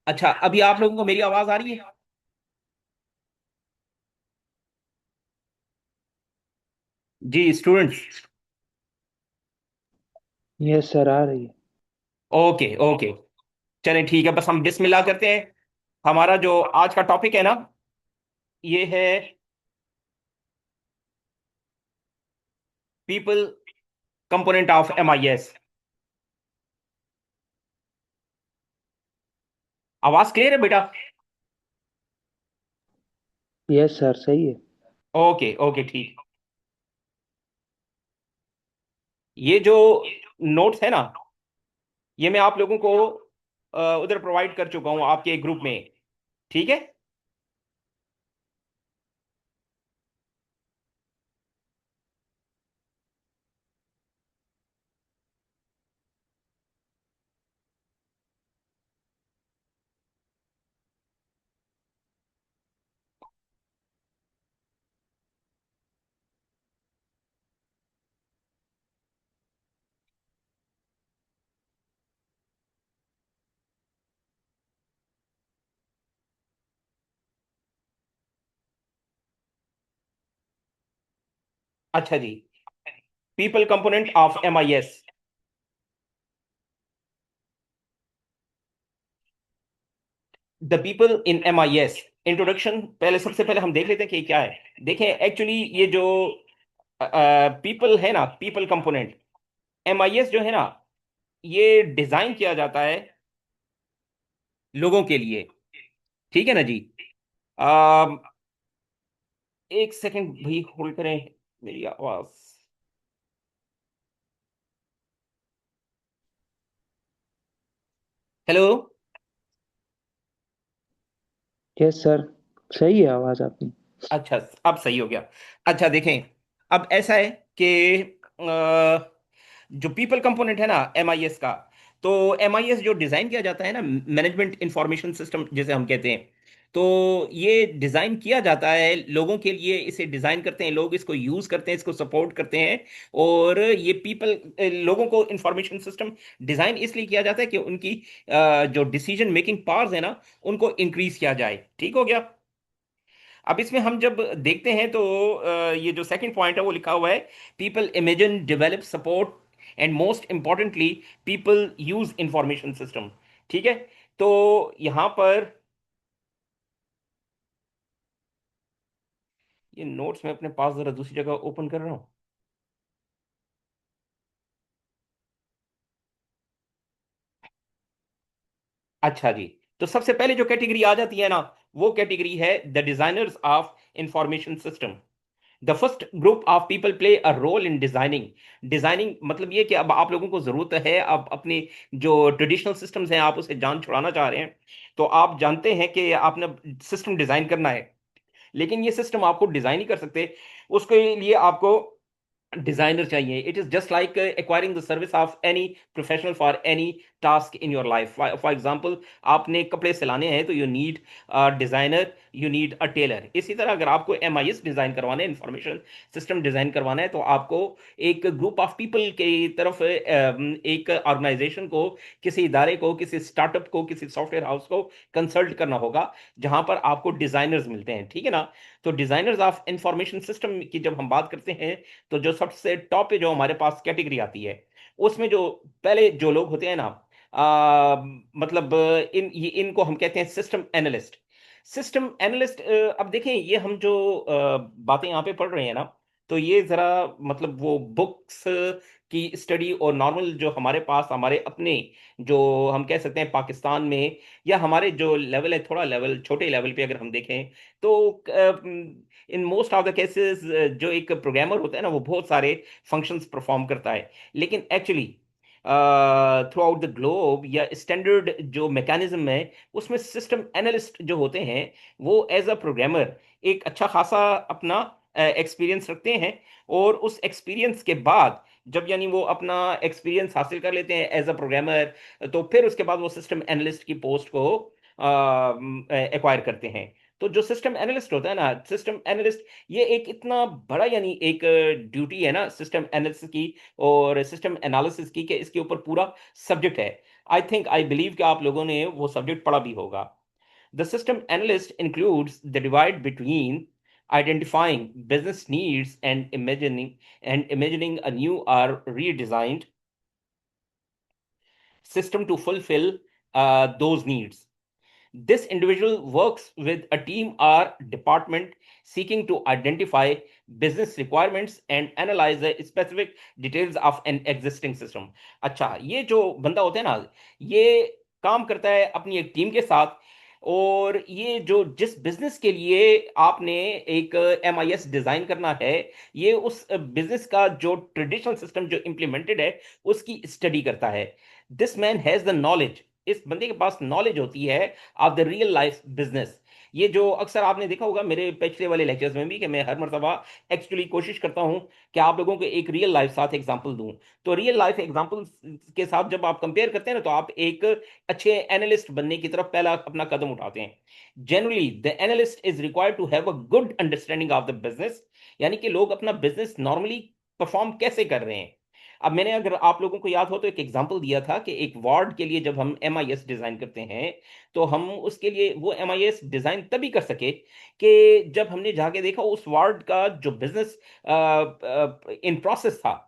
अच्छा, अभी आप लोगों को मेरी आवाज आ रही है? जी स्टूडेंट्स। यस सर, आ रही है। Okay okay. चलें ठीक है, बस हम बिस्मिल्लाह करते हैं। हमारा जो आज का टॉपिक है ना, ये है पीपल कंपोनेंट ऑफ MIS। आवाज क्लियर है बेटा? यस सर, सही है। ओके ओके ठीक। ये जो नोट्स है ना, ये मैं आप लोगों को उधर प्रोवाइड कर चुका हूँ आपके ग्रुप में। ठीक है। अच्छा जी। People component of MIS। The people in MIS। Introduction पहले, सबसे पहले हम देख लेते हैं कि क्या है। देखें, एक्चुअली ये जो पीपल है ना, पीपल कंपोनेंट MIS जो है ना, ये डिजाइन किया जाता है लोगों के लिए। ठीक है ना जी। अम, एक सेकंड भाई, होल्ड करें। मेरी आवाज। हेलो। यस सर, सही है आवाज़ आपकी। अच्छा, अब सही हो गया। अच्छा देखें, अब ऐसा है कि जो पीपल कंपोनेंट है ना MIS का, तो MIS जो डिजाइन किया जाता है ना, मैनेजमेंट इंफॉर्मेशन सिस्टम जिसे हम कहते हैं, तो ये डिजाइन किया जाता है लोगों के लिए। इसे डिजाइन करते हैं लोग, इसको यूज करते हैं, इसको सपोर्ट करते हैं। और ये पीपल, लोगों को इंफॉर्मेशन सिस्टम डिजाइन इसलिए किया जाता है कि उनकी जो डिसीजन मेकिंग पावर्स है ना, उनको इंक्रीज किया जाए। ठीक हो गया। अब इसमें हम जब देखते हैं तो ये जो सेकंड पॉइंट है वो लिखा हुआ है, people imagine develop support and most importantly people use information system. ठीक है। तो यहां पर ये नोट्स मैं अपने पास जरा दूसरी जगह ओपन कर रहा हूं। अच्छा जी। तो सबसे पहले जो कैटेगरी आ जाती है ना, वो कैटेगरी है the designers of information system. The first group of people play a role in designing. Designing मतलब ये कि अब आप लोगों को जरूरत है, अब अपने जो ट्रेडिशनल सिस्टम्स हैं आप उसे जान छुड़ाना चाह रहे हैं। तो आप जानते हैं कि आपने सिस्टम डिजाइन करना है, लेकिन ये सिस्टम आपको डिजाइन ही कर सकते। उसके लिए आपको डिजाइनर चाहिए। It is just like acquiring the service of any professional for any task in your life. For example, आपने कपड़े सिलाने हैं तो you need designer, you need a tailor. इसी तरह अगर आपको MIS डिजाइन करवाना है, इंफॉर्मेशन सिस्टम डिजाइन करवाना है, तो आपको एक ग्रुप ऑफ पीपल की तरफ, एक ऑर्गेनाइजेशन को, किसी इदारे को, किसी स्टार्टअप को, किसी सॉफ्टवेयर हाउस को कंसल्ट करना होगा, जहां पर आपको डिजाइनर्स मिलते हैं। ठीक है ना। तो डिजाइनर्स ऑफ इंफॉर्मेशन सिस्टम की जब हम बात करते हैं, तो जो सबसे टॉप पे जो हमारे पास कैटेगरी आती है, उसमें जो पहले जो लोग होते हैं ना, मतलब इनको हम कहते हैं सिस्टम एनालिस्ट। System analyst. अब देखें, ये हम जो बातें यहाँ पे पढ़ रहे हैं ना, तो ये जरा मतलब वो बुक्स की स्टडी और नॉर्मल जो हमारे पास हमारे अपने, जो हम कह सकते हैं पाकिस्तान में, या हमारे जो लेवल है, थोड़ा लेवल छोटे लेवल पे अगर हम देखें, तो in most of the cases जो एक प्रोग्रामर होता है ना, वो बहुत सारे फंक्शंस परफॉर्म करता है। लेकिन actually through out the globe, या स्टैंडर्ड जो मैकेनिज्म है, उसमें सिस्टम एनालिस्ट जो होते हैं, वो एज अ प्रोग्रामर एक अच्छा खासा अपना एक्सपीरियंस रखते हैं। और उस एक्सपीरियंस के बाद, जब यानी वो अपना एक्सपीरियंस हासिल कर लेते हैं एज अ प्रोग्रामर, तो फिर उसके बाद वो सिस्टम एनालिस्ट की पोस्ट को एक्वायर करते हैं। तो जो सिस्टम एनालिस्ट होता है ना, सिस्टम एनालिस्ट, ये एक इतना बड़ा यानी एक ड्यूटी है ना सिस्टम एनालिसिस की और सिस्टम एनालिसिस की, कि इसके ऊपर पूरा सब्जेक्ट है। आई बिलीव कि आप लोगों ने वो सब्जेक्ट पढ़ा भी होगा। The system analyst includes the divide between identifying business needs and imagining a new or redesigned system to fulfill those needs. This individual works with a team or department seeking to identify business requirements and analyze the specific details of an existing system. अच्छा, ये जो बंदा होता है ना, ये काम करता है अपनी एक टीम के साथ। और ये जो जिस बिजनेस के लिए आपने एक MIS डिजाइन करना है, ये उस बिजनेस का जो ट्रेडिशनल सिस्टम जो इम्प्लीमेंटेड है उसकी स्टडी करता है। This man has the knowledge, इस बंदे के पास नॉलेज होती है of the real life business. ये जो अक्सर आपने देखा होगा मेरे पिछले वाले लेक्चर्स में भी, कि मैं हर मर्तबा एक्चुअली कोशिश करता हूं कि आप लोगों को एक रियल लाइफ साथ एग्जांपल दूं। तो रियल लाइफ एग्जांपल के साथ जब आप कंपेयर करते हैं ना, तो आप एक अच्छे एनालिस्ट बनने की तरफ पहला अपना कदम उठाते हैं। Generally the analyst is required to have a good understanding of the business, यानी कि लोग अपना बिजनेस नॉर्मली परफॉर्म कैसे कर रहे हैं। अब मैंने, अगर आप लोगों को याद हो, तो एक एग्जांपल दिया था कि एक वार्ड के लिए जब हम MIS डिजाइन करते हैं, तो हम उसके लिए वो MIS डिजाइन तभी कर सके कि जब हमने जाके देखा उस वार्ड का जो बिजनेस इन प्रोसेस था,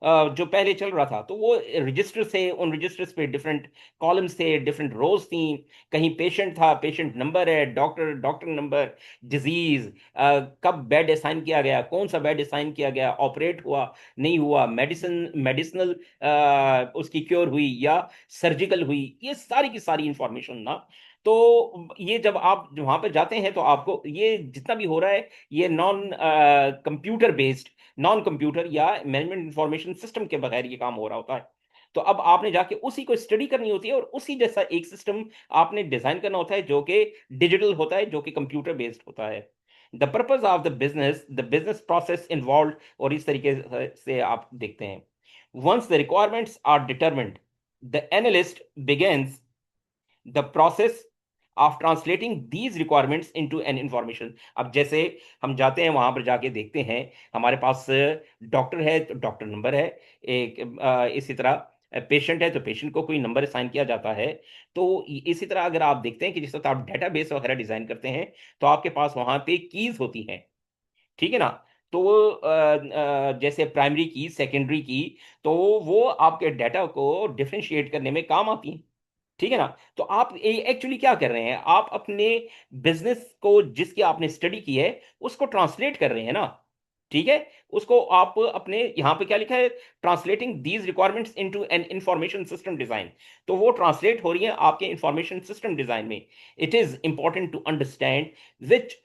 जो पहले चल रहा था, तो वो रजिस्टर थे, उन रजिस्टर्स पे डिफरेंट कॉलम्स थे, डिफरेंट रोज थी। कहीं पेशेंट था, पेशेंट नंबर है, डॉक्टर, डॉक्टर नंबर, डिजीज, कब बेड असाइन किया गया, कौन सा बेड असाइन किया गया, ऑपरेट हुआ नहीं हुआ, मेडिसिनल उसकी क्योर हुई या सर्जिकल हुई, ये सारी की सारी इंफॉर्मेशन ना। तो ये जब आप वहां पर जाते हैं, तो आपको ये जितना भी हो रहा है, ये कंप्यूटर बेस्ड नॉन कंप्यूटर या मैनेजमेंट इंफॉर्मेशन सिस्टम के बगैर ये काम हो रहा होता है। तो अब आपने जाके उसी को स्टडी करनी होती है, और उसी जैसा एक सिस्टम आपने डिजाइन करना होता है जो कि डिजिटल होता है, जो कि कंप्यूटर बेस्ड होता है। The purpose of the business process involve, और इस तरीके से आप देखते हैं। Once the requirements are determined, the analyst begins the process of translating these requirements into an information. अब जैसे हम जाते हैं वहां पर जाके देखते हैं, हमारे पास डॉक्टर है तो डॉक्टर नंबर है, एक इसी तरह पेशेंट है तो पेशेंट को कोई नंबर असाइन किया जाता है। तो इसी तरह अगर आप देखते हैं कि जिस वक्त आप डेटाबेस वगैरह डिजाइन करते हैं, तो आपके पास वहां पे कीज होती हैं, ठीक है ना। तो वो जैसे प्राइमरी की, सेकेंडरी की, तो वो आपके डाटा को डिफरेंशिएट करने में काम आती हैं, ठीक है ना। तो आप एक्चुअली क्या कर रहे हैं, आप अपने बिजनेस को जिसकी आपने स्टडी की है उसको ट्रांसलेट कर रहे हैं ना, ठीक है। उसको आप अपने यहां पे क्या लिखा है, translating these requirements into an information system design. तो वो ट्रांसलेट हो रही है आपके इंफॉर्मेशन सिस्टम डिजाइन में। It is important to understand which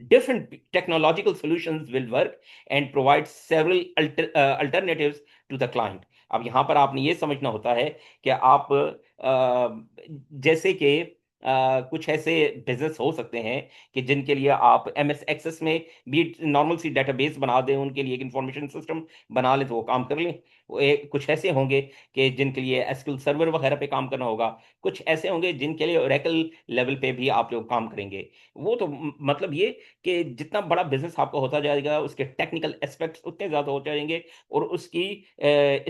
different technological solutions will work and provide several alternatives to the client। अब यहां पर आपने ये समझना होता है कि आप जैसे कि कुछ ऐसे बिजनेस हो सकते हैं कि जिनके लिए आप MS एक्सेस में भी नॉर्मल सी डेटाबेस बना दें, उनके लिए एक इंफॉर्मेशन सिस्टम बना लें तो वो काम कर लें। कुछ ऐसे होंगे कि जिनके लिए SQL सर्वर वगैरह पे काम करना होगा। कुछ ऐसे होंगे जिनके लिए ओरेकल लेवल पे भी आप लोग काम करेंगे। वो तो मतलब ये कि जितना बड़ा बिजनेस आपका होता जाएगा, उसके टेक्निकल एस्पेक्ट्स उतने ज्यादा होते जाएंगे, और उसकी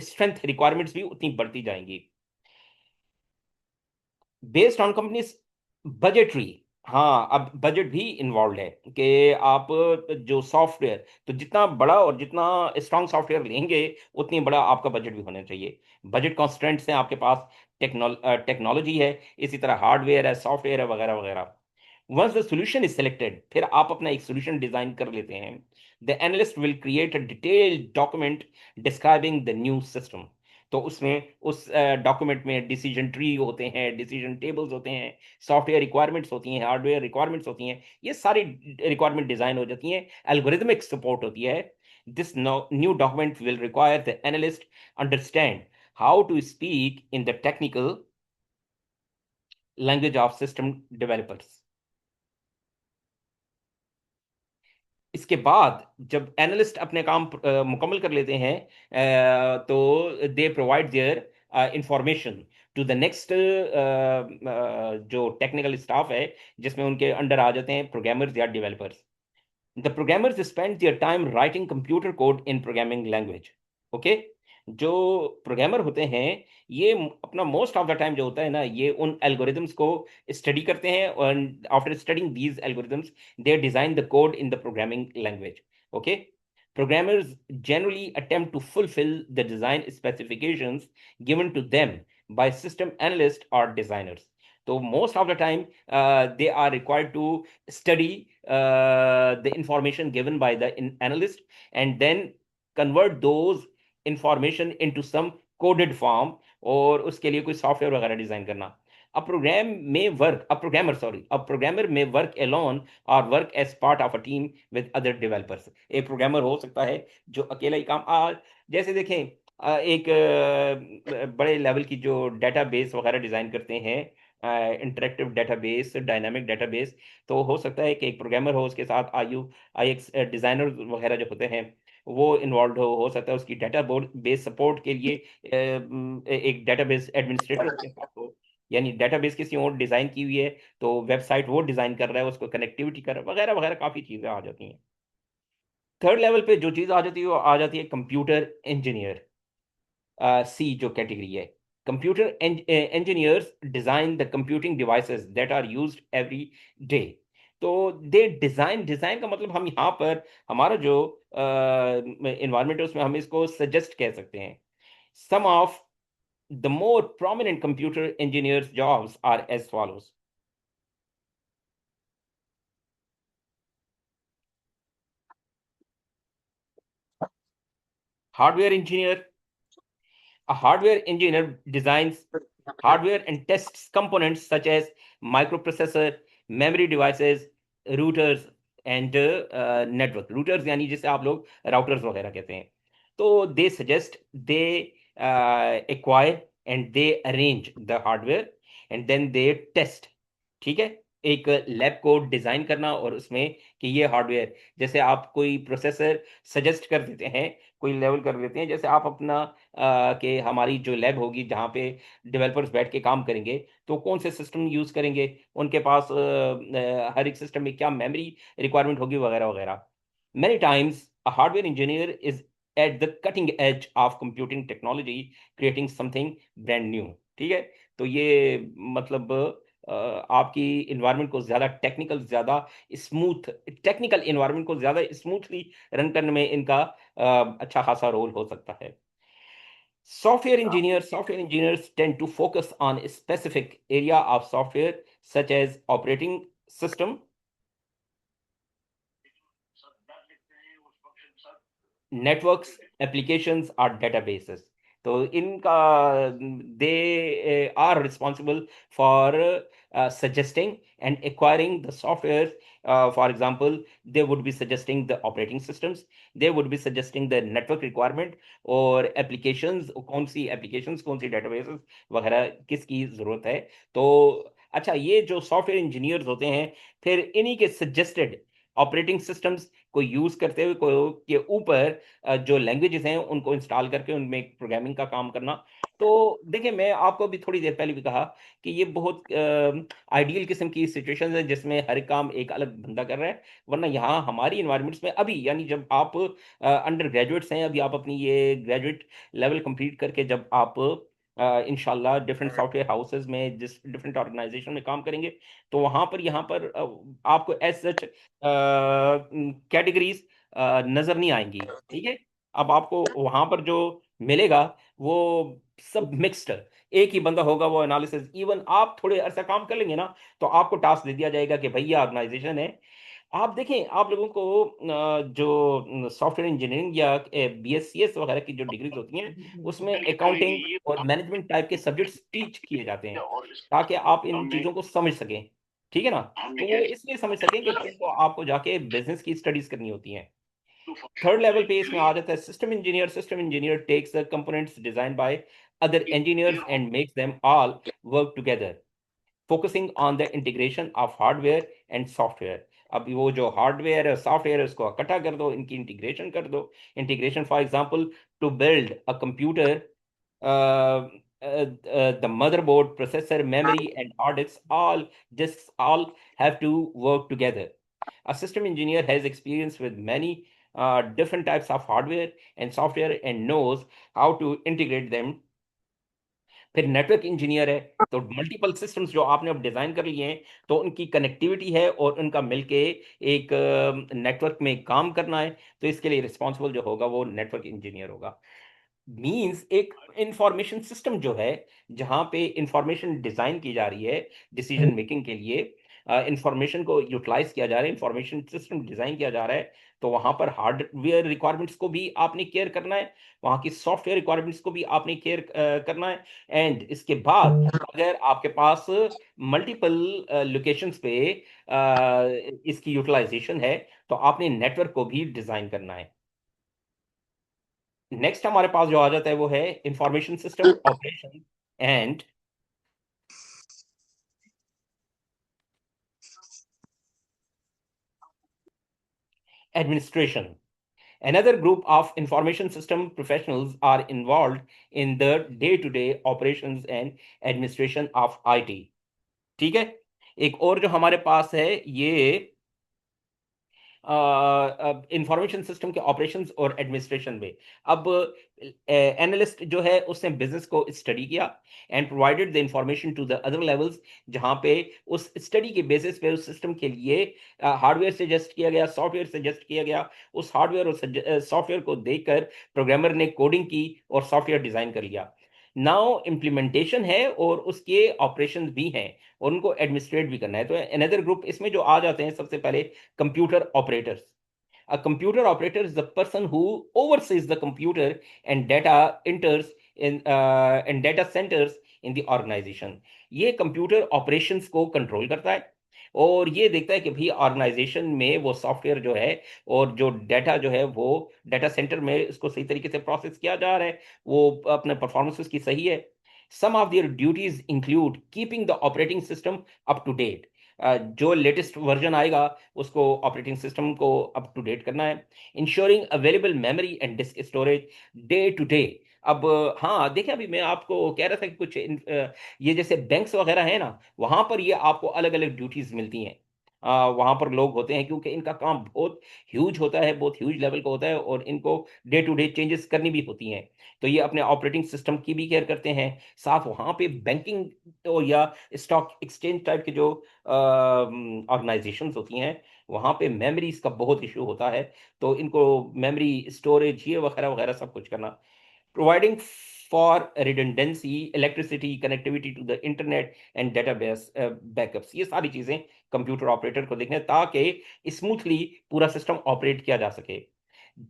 स्ट्रेंथ रिक्वायरमेंट्स भी उतनी बढ़ती जाएंगी। बेस्ड ऑन कंपनीज बजटरी, हाँ, अब बजट भी इन्वॉल्व है कि आप जो सॉफ्टवेयर, तो जितना बड़ा और जितना स्ट्रांग सॉफ्टवेयर लेंगे, उतनी बड़ा आपका बजट भी होना चाहिए। बजट कॉन्स्ट्रेंट्स हैं आपके पास, टेक्नोलॉजी है, इसी तरह हार्डवेयर है, सॉफ्टवेयर है, वगैरह वगैरह। Once the solution is selected, फिर आप अपना एक सॉल्यूशन डिजाइन कर लेते हैं। The analyst will create a detailed document describing the new system. तो उसमें उस डॉक्यूमेंट में डिसीजन ट्री होते हैं, डिसीजन टेबल्स होते हैं, सॉफ्टवेयर रिक्वायरमेंट्स होती हैं, हार्डवेयर रिक्वायरमेंट्स होती हैं, ये सारी रिक्वायरमेंट डिजाइन हो जाती हैं, एल्गोरिथमिक सपोर्ट होती है। This new document will require the analyst understand how to speak in the technical language of system developers. इसके बाद जब एनालिस्ट अपने काम मुकम्मल कर लेते हैं, तो they provide their information to the next जो टेक्निकल स्टाफ है, जिसमें उनके अंडर आ जाते हैं प्रोग्रामर्स या developers. The programmers spend their time writing computer code in programming language. Okay. जो प्रोग्रामर होते हैं, ये अपना मोस्ट ऑफ द टाइम जो होता है ना, ये उन एल्गोरिदम्स को स्टडी करते हैं, और after studying these algorithms they design the code in the programming language. Okay. Programmers generally attempt to fulfill the design specifications given to them by system analysts or designers. So most of the time, they are required to study the information given by the analyst, and then convert those information into some coded form, और उसके लिए कोई software वगैरह design करना. A programmer may work alone or work as part of a team with other developers. एक programmer हो सकता है जो अकेला ही काम जैसे देखें, एक बड़े लेवल की जो डेटाबेस वगैरह डिजाइन करते हैं, इंटरेक्टिव डेटाबेस, डायनामिक डेटाबेस, तो हो सकता है कि एक प्रोग्रामर हो, उसके साथ आई एक्स डिजाइनर वगैरह जो होते हैं वो इन्वॉल्व हो सकता है उसकी डेटा बोर्ड बेस सपोर्ट के लिए एक डेटाबेस एडमिनिस्ट्रेटर उसके साथ हो. यानी डेटाबेस किसी और डिजाइन की हुई है, तो वेबसाइट वो डिजाइन कर रहा है, उसको कनेक्टिविटी कर रहा है, वगैरह वगैरह काफी चीजें आ जाती हैं. थर्ड लेवल पे जो चीज आ जाती है वो आ जाती है कंप्यूटर इंजीनियर. सी जो कैटेगरी है, computer engineers design the computing devices that are used every day. तो दे डिजाइन का मतलब, हम यहाँ पर हमारा जो इन्वायरमेंट है उसमें हम इसको सजेस्ट कह सकते हैं. सम of the more prominent computer engineers jobs are as follows. Hardware engineer. A hardware engineer designs hardware and tests components such as microprocessor, memory devices, routers and network. Routers यानी जिसे आप लोग routers वगैरह कहते हैं. तो they suggest, they acquire and they arrange the hardware and then they test. ठीक है. एक लैब कोड डिजाइन करना और उसमें कि ये हार्डवेयर, जैसे आप कोई प्रोसेसर सजेस्ट कर देते हैं, कोई लेवल कर देते हैं, जैसे आप अपना कि हमारी जो लैब होगी जहाँ पे डेवलपर्स बैठ के काम करेंगे, तो कौन से सिस्टम यूज करेंगे, उनके पास हर एक सिस्टम में क्या मेमोरी रिक्वायरमेंट होगी, वगैरह वगैरह. Many times a hardware engineer is at the cutting edge of computing technology, creating something brand new. ठीक है. तो ये मतलब आपकी इन्वायरमेंट को ज्यादा टेक्निकल, ज्यादा स्मूथ, टेक्निकल इन्वायरमेंट को ज्यादा स्मूथली रन करने में इनका अच्छा खासा रोल हो सकता है. Software engineers tend to focus on a specific area of software such as operating system, networks, applications or databases. तो इनका they are responsible for suggesting and acquiring the software. For example, they would be suggesting the operating systems, they would be suggesting the network requirement और applications, कौन सी applications, कौन सी databases वगैरह किसकी जरूरत है. तो अच्छा, ये जो सॉफ्टवेयर इंजीनियर्स होते हैं, फिर इन्हीं के सजेस्टेड ऑपरेटिंग सिस्टम्स को यूज करते हुए के ऊपर जो लैंग्वेजेस हैं उनको इंस्टॉल करके उनमें प्रोग्रामिंग का काम करना. तो देखिए, मैं आपको भी थोड़ी देर पहले भी कहा कि ये बहुत आइडियल किस्म की सिचुएशन है जिसमें हर काम एक अलग बंदा कर रहा है. वरना यहाँ हमारी इन्वायरमेंट्स में अभी, यानी जब आप अंडर ग्रेजुएट्स हैं, अभी आप अपनी ये ग्रेजुएट लेवल कंप्लीट करके जब आप इंशाल्लाह डिफरेंट सॉफ्टवेयर हाउसेज में, जिस डिफरेंट ऑर्गेनाइजेशन में काम करेंगे, तो वहां पर यहाँ पर आपको एज सच कैटेगरीज नजर नहीं आएंगी. ठीक है. अब आपको वहां पर जो मिलेगा वो सब मिक्स्ड, एक ही बंदा होगा वो एनालिसिस. इवन आप थोड़े अरसा काम कर लेंगे ना, तो आपको टास्क दे दिया जाएगा कि भैया ऑर्गेनाइजेशन है. आप देखें, आप लोगों को जो सॉफ्टवेयर इंजीनियरिंग या बीएससीएस वगैरह की जो डिग्रीज होती हैं, उसमें अकाउंटिंग और मैनेजमेंट टाइप के सब्जेक्ट्स टीच किए जाते हैं, ताकि आप इन चीज़ों को समझ सकें. ठीक है ना. तो वो इसलिए समझ सकें कि फिर तो आपको जाके बिजनेस की स्टडीज करनी होती हैं. थर्ड लेवल पे इसमें आ जाता है system engineer. System engineer takes the components design by other engineers and makes them all work together, focusing on the integration of hardware and software. अब वो जो हार्डवेयर है, सॉफ्टवेयर है, उसको इकट्ठा कर दो, इनकी इंटीग्रेशन कर दो. Integration for example, to build a computer the motherboard, processor, memory, and hard disks all have to work together. A system engineer has experience with many different types of hardware and software and knows how to integrate them. फिर network engineer है, तो multiple systems जो आपने अब design कर लिए हैं, तो उनकी कनेक्टिविटी है और उनका मिलके एक नेटवर्क में काम करना है, तो इसके लिए रिस्पॉन्सिबल जो होगा वो नेटवर्क इंजीनियर होगा। मींस एक इंफॉर्मेशन सिस्टम जो है, जहां पे इंफॉर्मेशन डिजाइन की जा रही है डिसीजन मेकिंग के लिए, इंफॉर्मेशन को यूटिलाइज किया जा रहा है, इंफॉर्मेशन सिस्टम डिजाइन किया जा रहा है, तो वहां पर हार्डवेयर रिक्वायरमेंट्स को भी आपने केयर करना है, वहां की सॉफ्टवेयर रिक्वायरमेंट्स को भी आपने केयर करना है। एंड इसके बाद अगर आपके पास मल्टीपल लोकेशंस पे इसकी यूटिलाइजेशन है, तो आपने नेटवर्क को भी डिजाइन करना है। नेक्स्ट हमारे पास जो आ जाता है वो है information system operation and administration. Another group of information system professionals are involved in the day-to-day operations and administration of IT. ठीक है। एक और जो हमारे पास है ये इंफॉर्मेशन सिस्टम के ऑपरेशंस और एडमिनिस्ट्रेशन में। अब एनालिस्ट जो है उसने बिजनेस को स्टडी किया and provided the information to the other levels, जहां पे उस स्टडी के बेसिस पे उस सिस्टम के लिए हार्डवेयर सजेस्ट किया गया, सॉफ्टवेयर सजेस्ट किया गया। उस हार्डवेयर और सॉफ्टवेयर को देखकर प्रोग्रामर ने कोडिंग की और सॉफ्टवेयर डिजाइन कर लिया। नाउ इम्प्लीमेंटेशन है और उसके ऑपरेशंस भी हैं और उनको एडमिनिस्ट्रेट भी करना है। तो अनदर ग्रुप इसमें जो आ जाते हैं, सबसे पहले computer operators. A computer operator is the person who oversees the computer and data enters in and data centers in the organization. ये कंप्यूटर ऑपरेशंस को कंट्रोल करता है और ये देखता है कि भाई ऑर्गेनाइजेशन में वो सॉफ्टवेयर जो है और जो डाटा जो है वो डाटा सेंटर में इसको सही तरीके से प्रोसेस किया जा रहा है, वो अपने परफॉर्मेंस की सही है। Some of their duties include keeping the operating system up to date. जो लेटेस्ट वर्जन आएगा उसको ऑपरेटिंग सिस्टम को अप टू डेट करना है। Ensuring available memory and disk storage day to day. अब हाँ देखिए, अभी मैं आपको कह रहा था कि कुछ ये जैसे बैंक्स वगैरह है ना, वहां पर ये आपको अलग अलग ड्यूटीज मिलती हैं। वहां पर लोग होते हैं क्योंकि इनका काम बहुत ह्यूज होता है, बहुत ह्यूज लेवल का होता है और इनको डे टू डे चेंजेस करनी भी होती हैं। तो ये अपने ऑपरेटिंग सिस्टम की भी केयर करते हैं। साथ वहां पे बैंकिंग तो या स्टॉक एक्सचेंज टाइप के जो ऑर्गेनाइजेशंस होती हैं, वहां पे मेमोरीज का बहुत इशू होता है, तो इनको मेमोरी स्टोरेज ये वगैरह वगैरह सब कुछ करना। Providing for redundancy, electricity, connectivity to the internet and database backups, ये सारी चीजें कंप्यूटर ऑपरेटर को देखना है ताकि स्मूथली पूरा सिस्टम ऑपरेट किया जा सके।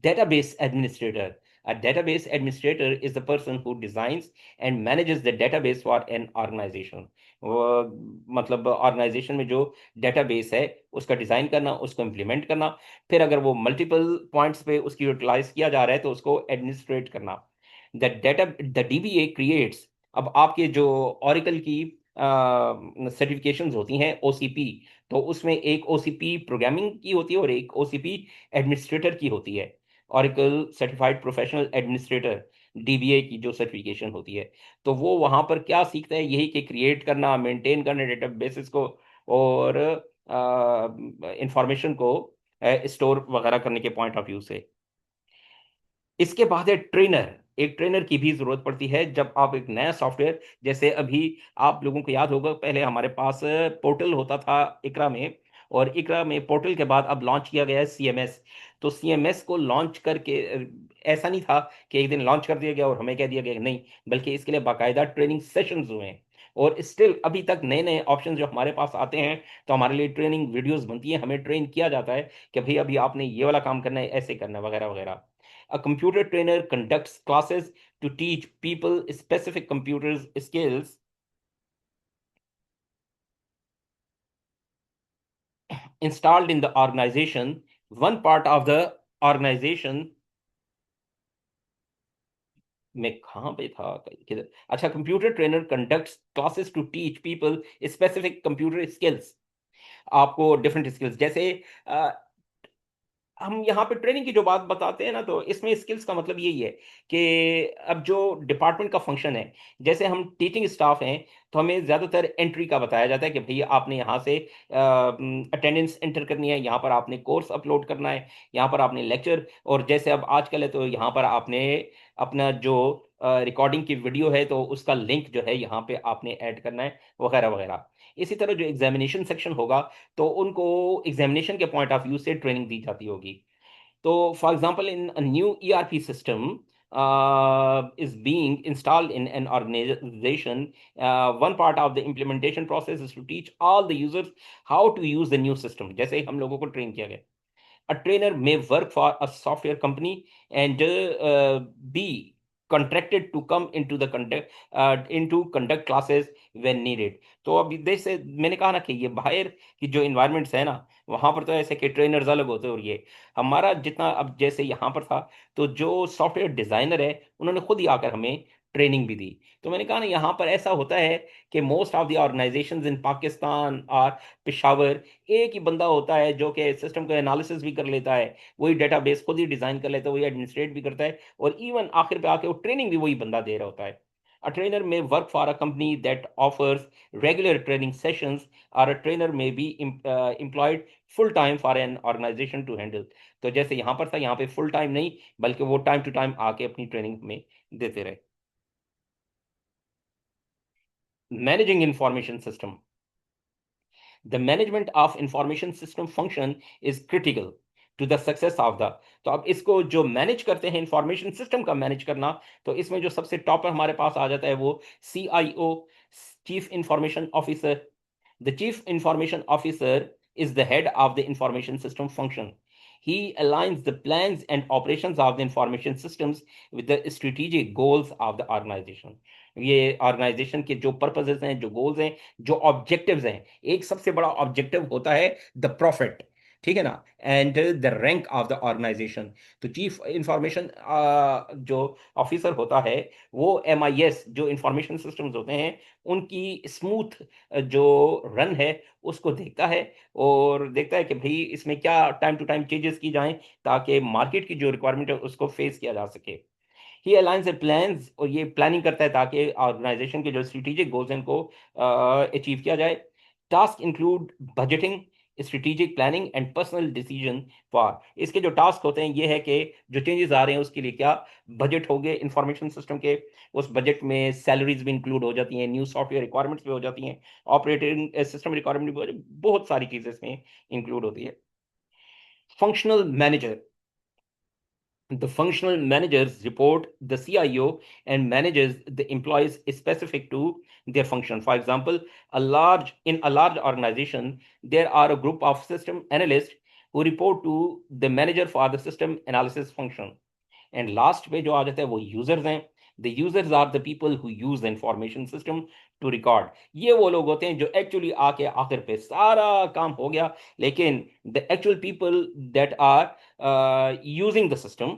Database administrator. A database administrator is the person who designs and manages the database for an organization. मतलब ऑर्गेनाइजेशन में जो डेटाबेस है उसका डिजाइन करना, उसको इम्प्लीमेंट करना, फिर अगर वो मल्टीपल पॉइंट्स पे उसकी यूटिलाइज किया जा रहा है तो उसको एडमिनिस्ट्रेट करना। The dBA creates. अब आपके जो ऑरिकल की सर्टिफिकेशंस होती हैं ओसीपी, तो उसमें एक ओसीपी प्रोग्रामिंग की होती है और एक ओसीपी एडमिनिस्ट्रेटर की होती है। Oracle certified professional administrator, DBA की जो सर्टिफिकेशन होती है, तो वो वहां पर क्या सीखते हैं, यही कि क्रिएट करना, मेंटेन करना डेटाबेसेस को और इंफॉर्मेशन को स्टोर वगैरह करने के पॉइंट ऑफ व्यू से। इसके बाद है ट्रेनर। एक ट्रेनर की भी जरूरत पड़ती है जब आप एक नया सॉफ्टवेयर, जैसे अभी आप लोगों को याद होगा पहले हमारे पास पोर्टल होता था इकरा में, और इकरा में पोर्टल के बाद अब लॉन्च किया गया है सीएमएस। तो सीएमएस को लॉन्च करके ऐसा नहीं था कि एक दिन लॉन्च कर दिया गया और हमें कह दिया गया, नहीं, बल्कि इसके लिए बाकायदा ट्रेनिंग सेशंस हुए हैं। और स्टिल अभी तक नए नए ऑप्शन जो हमारे पास आते हैं, तो हमारे लिए ट्रेनिंग वीडियोस बनती हैं, हमें ट्रेन किया जाता है कि भाई अभी आपने ये वाला काम करना है, ऐसे करना है वगैरह वगैरह। A computer trainer conducts classes to teach people specific computer skills installed in the organization. One part of the organization में कहाँ पे था, किधर, अच्छा, computer trainer conducts classes to teach people specific computer skills. आपको डिफरेंट स्किल्स जैसे हम यहाँ पे ट्रेनिंग की जो बात बताते हैं ना, तो इसमें स्किल्स का मतलब यही है कि अब जो डिपार्टमेंट का फंक्शन है, जैसे हम टीचिंग स्टाफ हैं, तो हमें ज़्यादातर एंट्री का बताया जाता है कि भैया आपने यहाँ से अटेंडेंस एंटर करनी है, यहाँ पर आपने कोर्स अपलोड करना है, यहाँ पर आपने लेक्चर, और जैसे अब आजकल है तो यहाँ पर आपने अपना जो रिकॉर्डिंग की वीडियो है तो उसका लिंक जो है यहाँ पे आपने ऐड करना है, वगैरह वगैरह। इसी तरह जो एग्जामिनेशन सेक्शन होगा, तो उनको एग्जामिनेशन के पॉइंट ऑफ व्यू से ट्रेनिंग दी जाती होगी। तो for example, in a new ERP system is being installed in an organization, one part of the implementation process is to teach all the users how to use the new system। जैसे ही हम लोगों को train किया गया, a trainer may work for a software company and be contracted to come into conduct classes when needed। तो अब जैसे मैंने कहा ना कि ये बाहर की जो इन्वायरमेंट्स है ना, वहां पर तो ऐसे कि ट्रेनर्स अलग होते हैं, और ये हमारा जितना अब जैसे यहाँ पर था, तो जो सॉफ्टवेयर डिजाइनर है उन्होंने खुद ही आकर हमें ट्रेनिंग भी दी। तो मैंने कहा ना, यहाँ पर ऐसा होता है कि मोस्ट ऑफ द ऑर्गेनाइजेशंस इन पाकिस्तान और पेशावर, एक ही बंदा होता है जो कि सिस्टम का एनालिसिस भी कर लेता है, वही डेटाबेस खुद ही डिजाइन कर लेता है, वही एडमिनिस्ट्रेट भी करता है, और इवन आखिर पे आके वो ट्रेनिंग भी वही बंदा दे रहा होता है। A trainer may work for a company that offers regular training sessions, or a trainer may be employed full time for an organization to handle। तो जैसे यहाँ पर था, यहाँ पे फुल टाइम नहीं, बल्कि वो टाइम टू टाइम आके अपनी ट्रेनिंग में देते रहे। Managing information system. The management of information system function is critical to the success of the। तो अब इसको जो मैनेज करते हैं, इंफॉर्मेशन सिस्टम का मैनेज करना, तो इसमें जो सबसे टॉप पर हमारे पास आ जाता है वो CIO, chief information officer. The chief information officer is the head of the information system function. He aligns the plans and operations of the information systems with the strategic goals of the organization। ये organisation के जो purposes हैं, जो goals हैं, जो objectives हैं, एक सबसे बड़ा ऑब्जेक्टिव होता है द प्रॉफिट, ठीक है ना, and the rank of the organisation. तो चीफ इंफॉर्मेशन जो ऑफिसर होता है, वो MIS जो इंफॉर्मेशन सिस्टम्स होते हैं उनकी स्मूथ जो रन है उसको देखता है, और देखता है कि भाई इसमें क्या टाइम टू टाइम चेंजेस की जाएं, ताकि मार्केट की जो रिक्वायरमेंट है उसको फेस किया जा सके। ही अलाइंस ए प्लान्स, और ये प्लानिंग करता है ताकि ऑर्गेनाइजेशन के जो स्ट्रेटेजिक गोल्स हैं उनको अचीव किया जाए। Task include budgeting, strategic planning and personal decision for. इसके जो टास्क होते हैं ये है कि जो चेंजेस आ रहे हैं उसके लिए क्या बजट हो गए इंफॉर्मेशन सिस्टम के, उस बजट में सैलरीज भी इंक्लूड हो जाती हैं, न्यू सॉफ्टवेयर रिक्वायरमेंट्स भी हो जाती हैं, ऑपरेटिंग सिस्टम रिक्वायरमेंट भी बहुत सारी चीजें इसमें इंक्लूड होती है। Functional manager. The functional managers report the CIO and manages the employees specific to their function। For example, in a large organization, there are a group of system analysts who report to the manager for the system analysis function। And last पे जो आ जाता है वो users हैं। The users are the people who use the information system to record. ये वो लोग होते हैं जो एक्चुअली आके आखिर पे सारा काम हो गया, लेकिन the actual people that are using the system,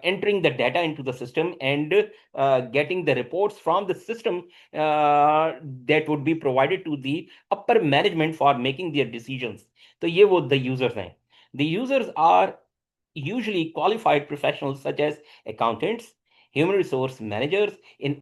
entering the data into the system, and getting the reports from the system that would be provided to the upper management for making their decisions। तो ये वो the users हैं। The users are usually qualified professionals such as accountants, human resource managers in